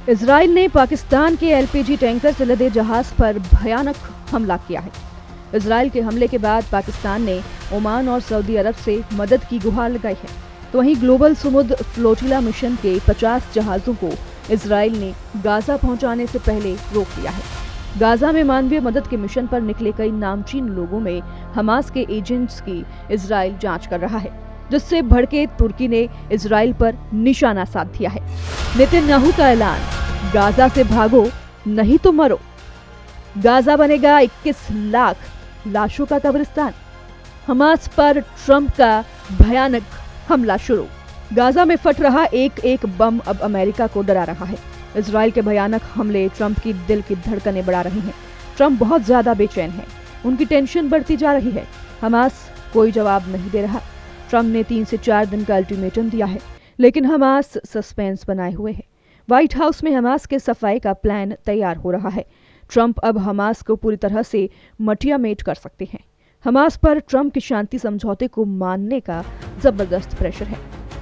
Israel ने पाकिस्तान के LPG tanker से लदे जहाज पर भयानक हमला किया है। इजराइल के हमले के बाद पाकिस्तान ने ओमान और सऊदी अरब से मदद की गुहार लगाई है। तो वहीं ग्लोबल समुद्र फ्लोटिला मिशन के 50 जहाजों को इजराइल ने गाजा पहुंचाने से पहले रोक दिया है। गाजा में मानवीय मदद के मिशन पर निकले कई नामचीन लोगों में हमास के एजेंट्स की इजराइल जांच कर रहा है, जिससे भड़के तुर्की ने इजराइल पर निशाना साध दिया है। नेतन्याहू का ऐलान, गाजा से भागो नहीं तो मरो। गाजा बनेगा 21 लाख लाशों का कब्रिस्तान। हमास पर ट्रंप का भयानक हमला शुरू। गाजा में फट रहा एक बम अब अमेरिका को डरा रहा है। इजराइल के भयानक हमले ट्रंप की दिल की धड़कनें बढ़ा रहे हैं। ट्रंप बहुत ज्यादा बेचैन हैं। उनकी टेंशन बढ़ती जा रही है। हमास कोई जवाब नहीं दे रहा। ट्रंप ने 3 से 4 दिन का अल्टीमेटम दिया है, लेकिन हमास सस्पेंस बनाए हुए है। व्हाइट हाउस में हमास के सफाई का प्लान तैयार हो रहा है। ट्रंप अब हमास को पूरी तरह से मटियामेट कर सकते हैं। हमास पर ट्रंप के शांति समझौते को मानने का जबरदस्त प्रेशर है।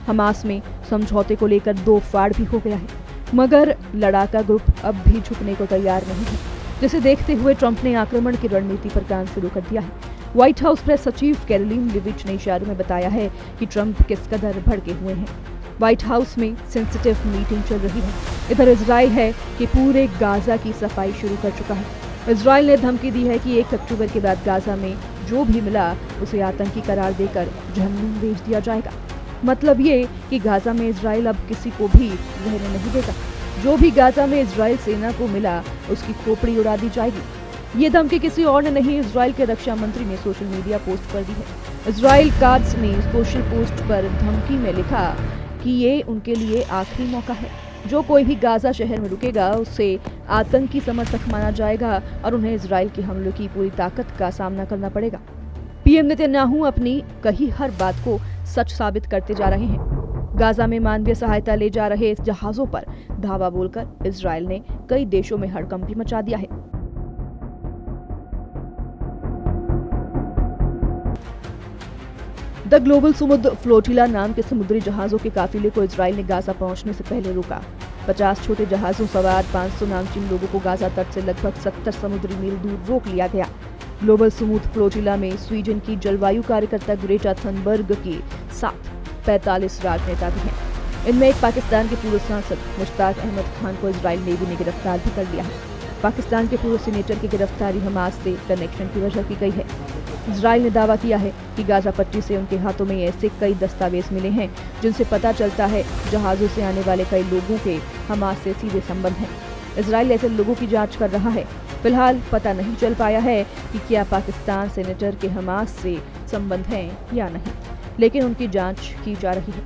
हमास में समझौते को लेकर 2 फाड़ भी हो गया है, मगर लड़ाका ग्रुप अब भी झुकने को तैयार नहीं है, जिसे देखते हुए ट्रंप ने आक्रमण की रणनीति पर काम शुरू कर दिया है। व्हाइट हाउस प्रेस सचिव कैरोलिन लिविच ने इशारों में बताया है कि ट्रंप किस कदर भड़के हुए हैं। व्हाइट हाउस में सेंसिटिव मीटिंग चल रही है। इधर इजराइल है कि पूरे गाजा की सफाई शुरू कर चुका है। इजराइल ने धमकी दी है कि 1 अक्टूबर के बाद गाजा में जो भी मिला उसे आतंकी करार देकर जहन्नुम भेज दिया जाएगा। मतलब ये कि गाजा में इजराइल अब किसी को भी रहने नहीं देगा। जो भी गाजा में इजराइल सेना को मिला उसकी खोपड़ी उड़ा दी जाएगी। ये धमकी किसी और ने नहीं, इजराइल के रक्षा मंत्री ने सोशल मीडिया पोस्ट कर दी है। इजराइल काद्स ने सोशल पोस्ट पर धमकी में लिखा कि ये उनके लिए आखिरी मौका है। जो कोई भी गाजा शहर में रुकेगा उसे आतंकी समर्थक माना जाएगा और उन्हें इजराइल के हमलों की पूरी ताकत का सामना करना पड़ेगा। पीएम नेतन्याहू अपनी कही हर बात को सच साबित करते जा रहे हैं। गाजा में मानवीय सहायता ले जा रहे जहाजों पर धावा बोलकर इजराइल ने कई देशों में हड़कंप मचा दिया है। द ग्लोबल समुद्र फ्लोटिला नाम के समुद्री जहाजों के काफिले को इजराइल ने गाजा पहुंचने से पहले रोका। 50 छोटे जहाजों सवार 500 नामचीन लोगों को गाजा तट से लगभग 70 समुद्री मील दूर रोक लिया गया। ग्लोबल समुद्र फ्लोटिला में स्वीडन की जलवायु कार्यकर्ता ग्रेटा थनबर्ग के साथ 45 राजनेता भी हैं। इनमें एक पाकिस्तान के पूर्व सांसद मुश्ताक अहमद खान को इजराइल नेवी ने गिरफ्तार भी कर लिया है। पाकिस्तान के पूर्व सीनेटर की गिरफ्तारी हमास से कनेक्शन की वजह की गई है। इजराइल ने दावा किया है कि गाजा पट्टी से उनके हाथों में ऐसे कई दस्तावेज मिले हैं जिनसे पता चलता है जहाजों से आने वाले कई लोगों के हमास से सीधे संबंध हैं। इजराइल ऐसे लोगों की जांच कर रहा है। फिलहाल पता नहीं चल पाया है कि क्या पाकिस्तान सेनेटर के हमास से संबंध हैं या नहीं, लेकिन उनकी जांच की जा रही है।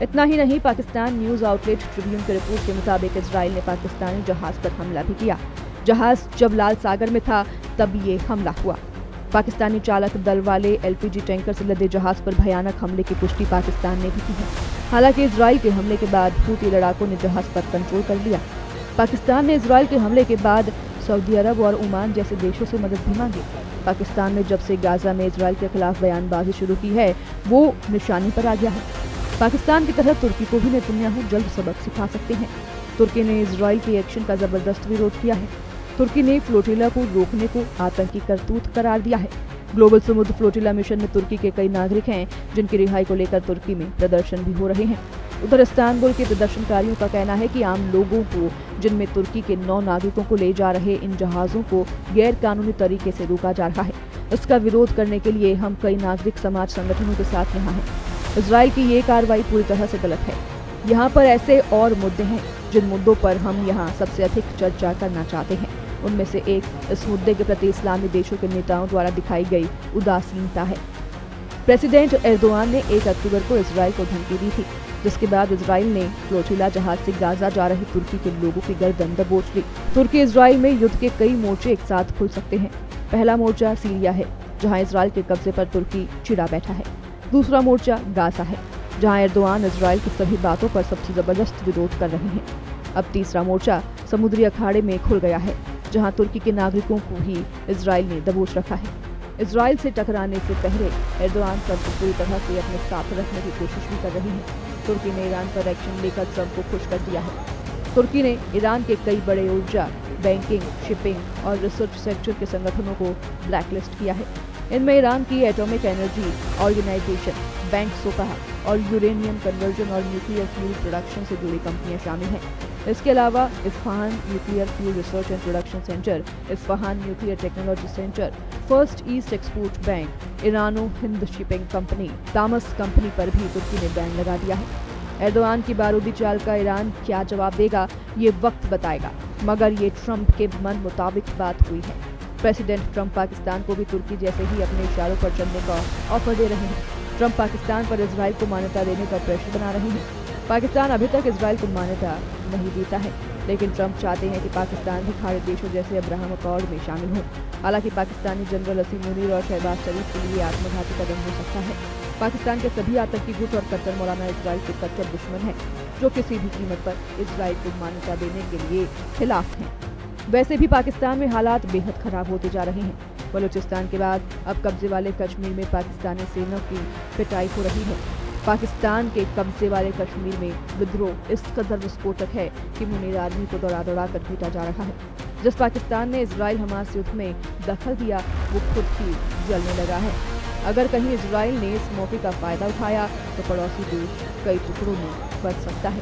इतना ही नहीं, पाकिस्तान न्यूज आउटलेट ट्रिब्यून की रिपोर्ट के मुताबिक इजराइल ने पाकिस्तानी जहाज पर हमला भी किया। जहाज जब लाल सागर में था तब ये हमला हुआ। पाकिस्तानी चालक दल वाले एलपीजी टैंकर से लदे जहाज पर भयानक हमले की पुष्टि पाकिस्तान ने भी की है। हालांकि इजराइल के हमले के बाद हूती लड़ाकों ने जहाज पर कंट्रोल कर लिया। पाकिस्तान ने इजराइल के हमले के बाद सऊदी अरब और ओमान जैसे देशों से मदद भी मांगी। पाकिस्तान ने जब से गाजा में इजराइल के खिलाफ बयानबाजी शुरू की है वो निशाने पर आ गया है। पाकिस्तान की तरह तुर्की को भी नेतन्याहू जल्द सबक सिखा सकते हैं। तुर्की ने इजराइल के एक्शन का जबरदस्त विरोध किया है। तुर्की ने फ्लोटिला को रोकने को आतंकी करतूत करार दिया है। ग्लोबल समुद्र फ्लोटिला मिशन में तुर्की के कई नागरिक हैं जिनकी रिहाई को लेकर तुर्की में प्रदर्शन भी हो रहे हैं। उधर इस्तांबुल के प्रदर्शनकारियों का कहना है कि आम लोगों को, जिनमें तुर्की के 9 नागरिकों को ले जा रहे इन जहाजों को गैर कानूनी तरीके से रोका जा रहा है। इसका विरोध करने के लिए हम कई नागरिक समाज संगठनों के साथ यहाँ हैं। इजराइल की ये कार्रवाई पूरी तरह से गलत है। यहाँ पर ऐसे और मुद्दे हैं जिन मुद्दों पर हम यहाँ सबसे अधिक चर्चा करना चाहते हैं। उनमें से एक इस मुद्दे के प्रति इस्लामी देशों के नेताओं द्वारा दिखाई गई उदासीनता है। प्रेसिडेंट एर्दोआन ने 1 अक्टूबर को इजराइल को धमकी दी थी, जिसके बाद इजराइल ने फ्लोटिला जहाज से गाजा जा रहे तुर्की के लोगों की गर्दन दबोच ली। तुर्की इजराइल में युद्ध के कई मोर्चे एक साथ खुल सकते हैं। पहला मोर्चा सीरिया है, जहां इजराइल के कब्जे पर तुर्की चिढ़ा बैठा है। दूसरा मोर्चा गाजा है, जहां एर्दोआन इजराइल की सभी बातों पर सबसे जबरदस्त विरोध कर रहे हैं। अब तीसरा मोर्चा समुद्री अखाड़े में खुल गया है, जहां तुर्की के नागरिकों को ही इजराइल ने दबोच रखा है। इजराइल से टकराने से पहले एर्दोआन ट्रंप को पूरी तरह से अपने साथ रखने की कोशिश भी कर रही है। तुर्की ने ईरान पर एक्शन लेकर ट्रंप को खुश कर दिया है। तुर्की ने ईरान के कई बड़े ऊर्जा, बैंकिंग, शिपिंग और रिसर्च सेक्टर के संगठनों को ब्लैकलिस्ट किया है। इनमें ईरान की एटॉमिक एनर्जी ऑर्गेनाइजेशन, बैंक सोपहा और यूरेनियम कन्वर्जन और न्यूक्लियर फ्यूल प्रोडक्शन से जुड़ी कंपनियां शामिल हैं। इसके अलावा Isfahan nuclear fuel research and production centre, Isfahan nuclear technology centre, first east export bank, Irano Hind shipping company, Tamas company पर भी तुर्की ने बैन लगा दिया है। एर्दोआन की बारूदी चाल का ईरान क्या जवाब देगा, ये वक्त बताएगा, मगर ये ट्रंप के मन मुताबिक बात हुई है। प्रेसिडेंट ट्रंप पाकिस्तान को भी तुर्की जैसे ही अपने इशारों पर चलने का ऑफर दे रहे हैं। ट्रंप पाकिस्तान पर इजराइल को मान्यता देने का प्रेशर बना रहे हैं। पाकिस्तान अभी तक इजराइल को मान्यता नहीं देता है, लेकिन ट्रंप चाहते हैं कि पाकिस्तान भी खाड़ी देशों जैसे अब्राहम अकॉर्ड में शामिल हो। हालांकि पाकिस्तानी जनरल असीम मुनीर और शहबाज शरीफ के लिए आत्मघाती कदम हो सकता है। पाकिस्तान के सभी आतंकी गुट और कट्टर मौलाना इजराइल के कट्टर दुश्मन हैं, जो किसी भी कीमत पर इजराइल को मान्यता देने के लिए खिलाफ हैं। वैसे भी पाकिस्तान में हालात बेहद खराब होते जा रहे हैं। बलूचिस्तान के बाद अब कब्जे वाले कश्मीर में पाकिस्तानी सेना की पिटाई हो रही है। पाकिस्तान के कब्जे वाले कश्मीर में विद्रोह इस कदर विस्फोटक है कि मुनीर आर्मी को दौड़ा दौड़ा कर पीटा जा रहा है। जिस पाकिस्तान ने इजराइल हमास युद्ध में दखल दिया, वो खुद ही जलने लगा है। अगर कहीं इजराइल ने इस मौके का फायदा उठाया तो पड़ोसी देश कई टुकड़ों में बच सकता है।